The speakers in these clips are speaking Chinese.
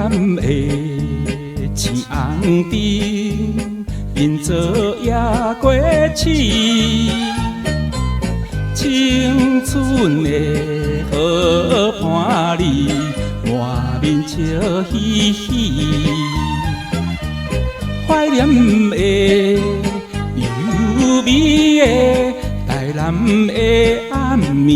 南的青红灯，因做夜过市。青春的好伴侣，满面笑嘻嘻。怀念的优美的台南的暗暝。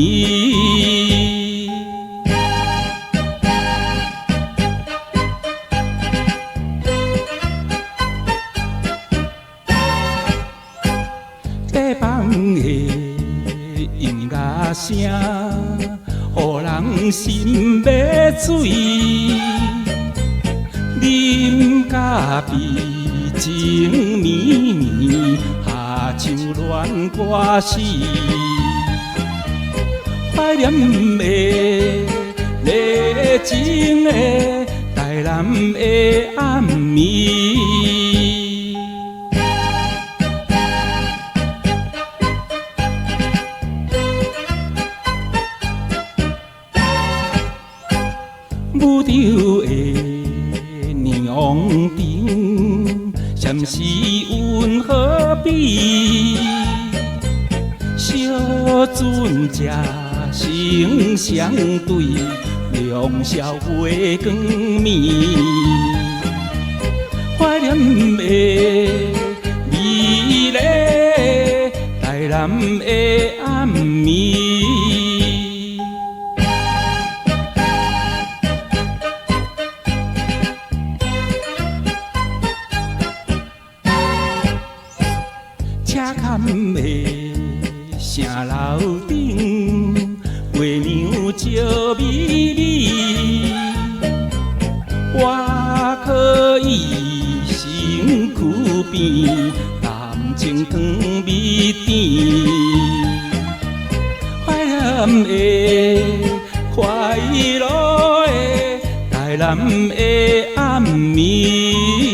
地方的音乐声，予人心要醉。饮咖啡，情绵绵，下唱恋歌词。怀念的热情的台南的暗暝。舞场的霓虹灯，闪是温和美。小船只成双对，良宵月光暝。怀念的美丽台南的暗暝。车坎的城楼顶，月娘笑眯眯。我可以身躯边，谈情长蜜甜。怀念的快乐的台南的暗暝。